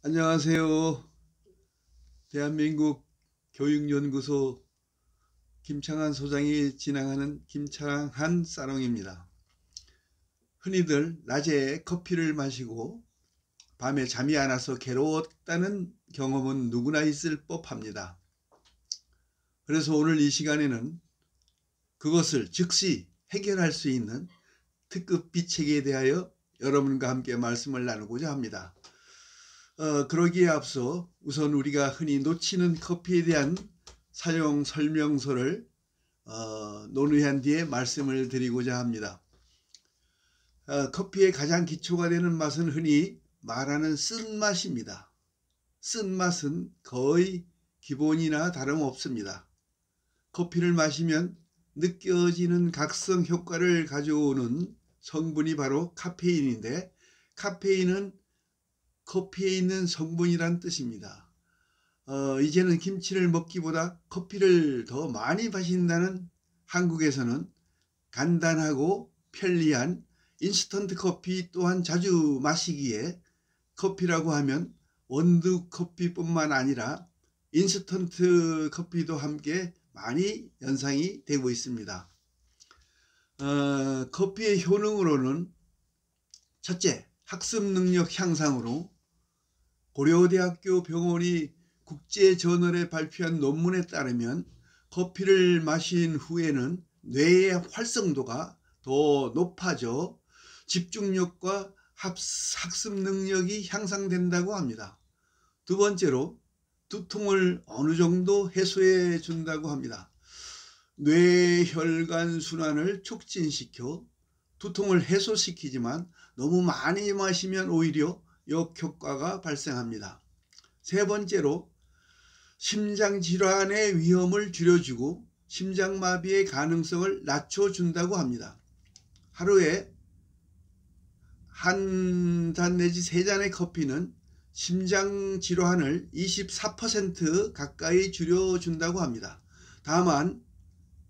안녕하세요. 대한민국 교육연구소 김창한 소장이 진행하는 김창한 사롱입니다. 흔히들 낮에 커피를 마시고 밤에 잠이 안 와서 괴로웠다는 경험은 누구나 있을 법합니다. 그래서 오늘 이 시간에는 그것을 즉시 해결할 수 있는 특급 비책에 대하여 여러분과 함께 말씀을 나누고자 합니다. 그러기에 앞서 우선 우리가 흔히 놓치는 커피에 대한 사용 설명서를 논의한 뒤에 말씀을 드리고자 합니다. 커피의 가장 기초가 되는 맛은 흔히 말하는 쓴맛입니다. 쓴맛은 거의 기본이나 다름없습니다. 커피를 마시면 느껴지는 각성 효과를 가져오는 성분이 바로 카페인인데, 카페인은 커피에 있는 성분이란 뜻입니다. 이제는 김치를 먹기보다 커피를 더 많이 마신다는 한국에서는 간단하고 편리한 인스턴트 커피 또한 자주 마시기에 커피라고 하면 원두 커피뿐만 아니라 인스턴트 커피도 함께 많이 연상이 되고 있습니다. 커피의 효능으로는 첫째, 학습 능력 향상으로 고려대학교 병원이 국제저널에 발표한 논문에 따르면 커피를 마신 후에는 뇌의 활성도가 더 높아져 집중력과 학습 능력이 향상된다고 합니다. 두 번째로 두통을 어느 정도 해소해 준다고 합니다. 뇌혈관 순환을 촉진시켜 두통을 해소시키지만 너무 많이 마시면 오히려 역효과가 발생합니다. 세 번째로 심장질환의 위험을 줄여주고 심장마비의 가능성을 낮춰준다고 합니다. 하루에 한 잔 내지 세 잔의 커피는 심장질환을 24% 가까이 줄여준다고 합니다. 다만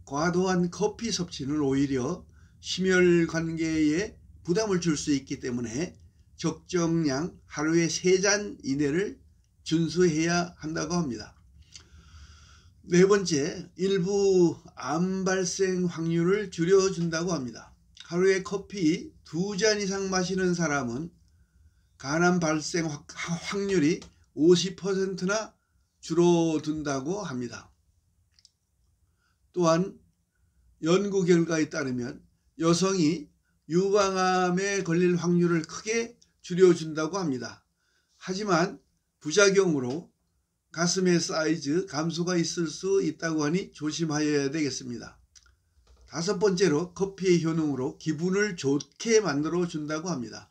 과도한 커피 섭취는 오히려 심혈관계에 부담을 줄 수 있기 때문에 적정량 하루에 3잔 이내를 준수해야 한다고 합니다. 네 번째, 일부 암 발생 확률을 줄여준다고 합니다. 하루에 커피 2잔 이상 마시는 사람은 간암 발생 확률이 50%나 줄어든다고 합니다. 또한 연구 결과에 따르면 여성이 유방암에 걸릴 확률을 크게 줄여준다고 합니다. 하지만 부작용으로 가슴의 사이즈 감소가 있을 수 있다고 하니 조심하여야 되겠습니다. 다섯 번째로 커피의 효능으로 기분을 좋게 만들어 준다고 합니다.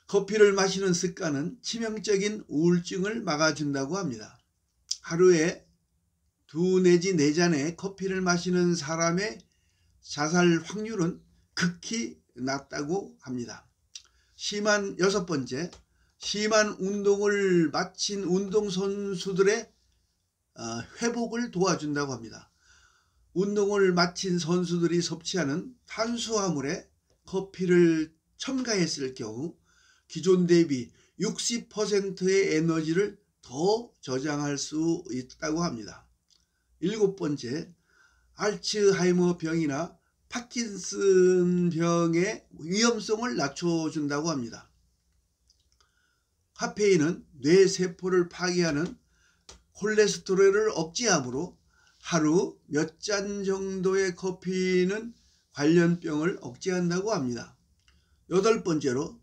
커피를 마시는 습관은 치명적인 우울증을 막아준다고 합니다. 하루에 2 내지 4잔의 커피를 마시는 사람의 자살 확률은 극히 낮다고 합니다. 여섯 번째, 심한 운동을 마친 운동선수들의 회복을 도와준다고 합니다. 운동을 마친 선수들이 섭취하는 탄수화물에 커피를 첨가했을 경우 기존 대비 60%의 에너지를 더 저장할 수 있다고 합니다. 일곱 번째, 알츠하이머 병이나 파킨슨 병의 위험성을 낮춰준다고 합니다. 카페인은 뇌세포를 파괴하는 콜레스테롤을 억제하므로 하루 몇 잔 정도의 커피는 관련 병을 억제한다고 합니다. 여덟 번째로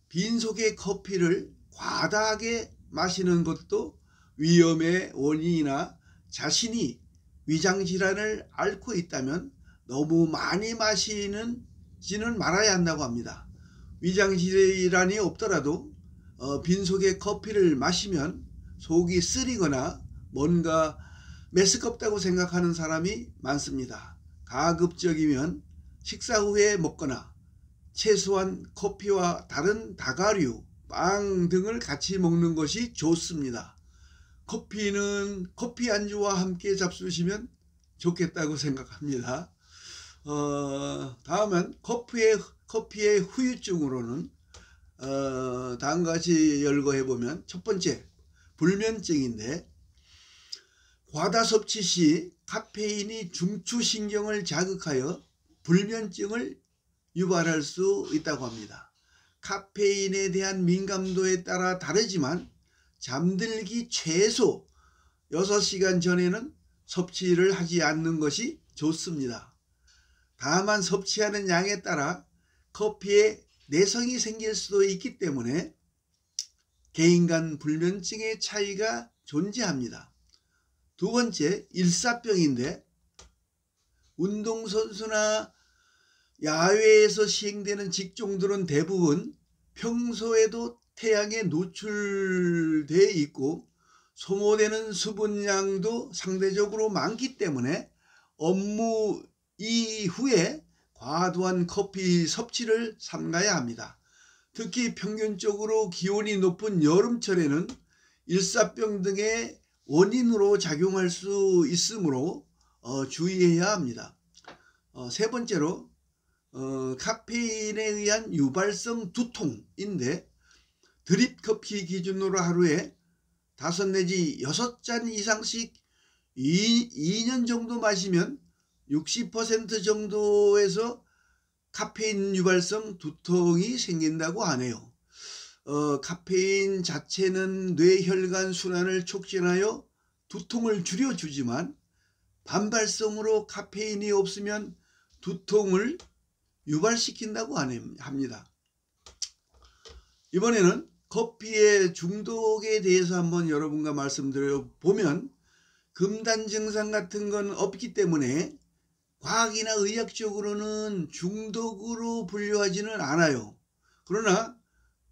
빈속의 커피를 과다하게 마시는 것도 위험의 원인이나 자신이 위장질환을 앓고 있다면 너무 많이 마시지는 말아야 한다고 합니다. 위장질환이 없더라도 빈속의 커피를 마시면 속이 쓰리거나 뭔가 메스껍다고 생각하는 사람이 많습니다. 가급적이면 식사 후에 먹거나 최소한 커피와 다른 다가류, 빵 등을 같이 먹는 것이 좋습니다. 커피는 커피 안주와 함께 잡수시면 좋겠다고 생각합니다. 다음은 커피의 후유증으로는 다음과 같이 열거해 보면, 첫 번째 불면증인데, 과다 섭취 시 카페인이 중추신경을 자극하여 불면증을 유발할 수 있다고 합니다. 카페인에 대한 민감도에 따라 다르지만 잠들기 최소 6시간 전에는 섭취를 하지 않는 것이 좋습니다. 다만 섭취하는 양에 따라 커피에 내성이 생길 수도 있기 때문에 개인 간 불면증의 차이가 존재합니다. 두 번째, 일사병인데, 운동선수나 야외에서 시행되는 직종들은 대부분 평소에도 태양에 노출되어 있고 소모되는 수분량도 상대적으로 많기 때문에 업무 이후에 과도한 커피 섭취를 삼가야 합니다. 특히 평균적으로 기온이 높은 여름철에는 일사병 등의 원인으로 작용할 수 있으므로 주의해야 합니다. 세 번째로 카페인에 의한 유발성 두통인데, 드립 커피 기준으로 하루에 5 내지 6잔 이상씩 2년 정도 마시면 60% 정도에서 카페인 유발성 두통이 생긴다고 하네요. 카페인 자체는 뇌혈관 순환을 촉진하여 두통을 줄여주지만 반발성으로 카페인이 없으면 두통을 유발시킨다고 합니다. 이번에는 커피의 중독에 대해서 한번 여러분과 말씀드려 보면, 금단 증상 같은 건 없기 때문에 과학이나 의학적으로는 중독으로 분류하지는 않아요. 그러나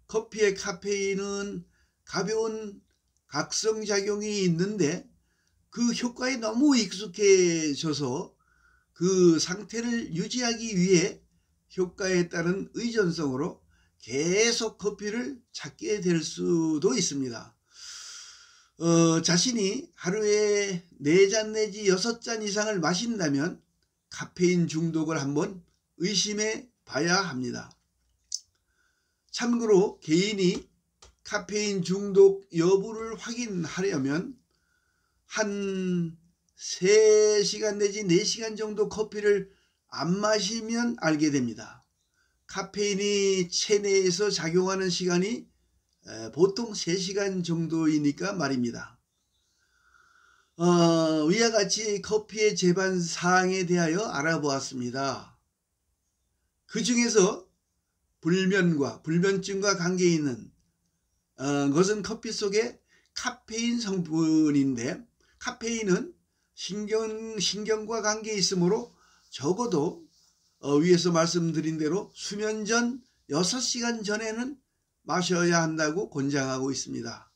커피의 카페인은 가벼운 각성작용이 있는데 그 효과에 너무 익숙해져서 그 상태를 유지하기 위해 효과에 따른 의존성으로 계속 커피를 찾게 될 수도 있습니다. 자신이 하루에 4잔 내지 6잔 이상을 마신다면 카페인 중독을 한번 의심해 봐야 합니다. 참고로 개인이 카페인 중독 여부를 확인하려면 한 3시간 내지 4시간 정도 커피를 안 마시면 알게 됩니다. 카페인이 체내에서 작용하는 시간이 보통 3시간 정도이니까 말입니다. 위와 같이 커피의 재반 사항에 대하여 알아보았습니다. 그 중에서 불면증과 관계 있는 것은 커피 속의 카페인 성분인데, 카페인은 신경과 관계 있으므로 적어도 위에서 말씀드린 대로 수면 전 6시간 전에는 마셔야 한다고 권장하고 있습니다.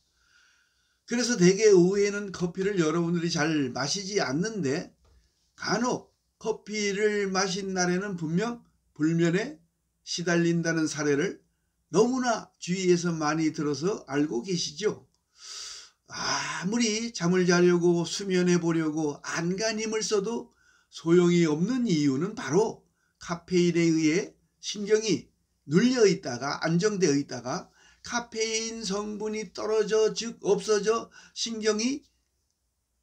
그래서 대개 오후에는 커피를 여러분들이 잘 마시지 않는데, 간혹 커피를 마신 날에는 분명 불면에 시달린다는 사례를 너무나 주위에서 많이 들어서 알고 계시죠? 아무리 잠을 자려고 수면해 보려고 안간힘을 써도 소용이 없는 이유는 바로 카페인에 의해 신경이 눌려 있다가 안정되어 있다가 카페인 성분이 떨어져, 즉 없어져 신경이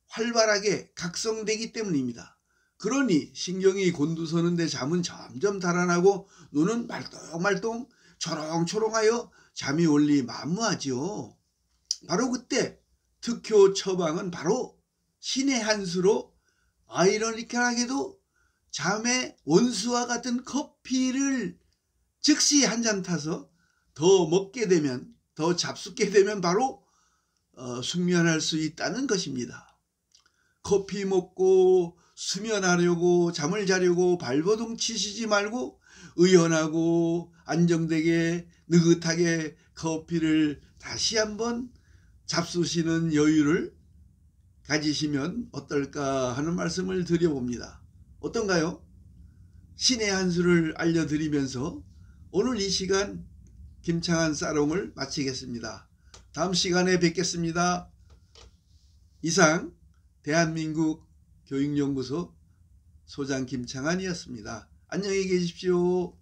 활발하게 각성되기 때문입니다. 그러니 신경이 곤두서는데 잠은 점점 달아나고 눈은 말똥말똥 초롱초롱하여 잠이 올리 만무하지요. 바로 그때 특효 처방은 바로 신의 한 수로 아이러니컬하게도 잠의 원수와 같은 커피를 즉시 한 잔 타서 더 먹게 되면, 더 잡숫게 되면 바로 숙면할 수 있다는 것입니다. 커피 먹고 수면하려고, 잠을 자려고 발버둥 치시지 말고 의연하고 안정되게 느긋하게 커피를 다시 한번 잡수시는 여유를 가지시면 어떨까 하는 말씀을 드려봅니다. 어떤가요? 신의 한 수를 알려드리면서 오늘 이 시간 김창한 사롱을 마치겠습니다. 다음 시간에 뵙겠습니다. 이상 대한민국 교육연구소 소장 김창한이었습니다. 안녕히 계십시오.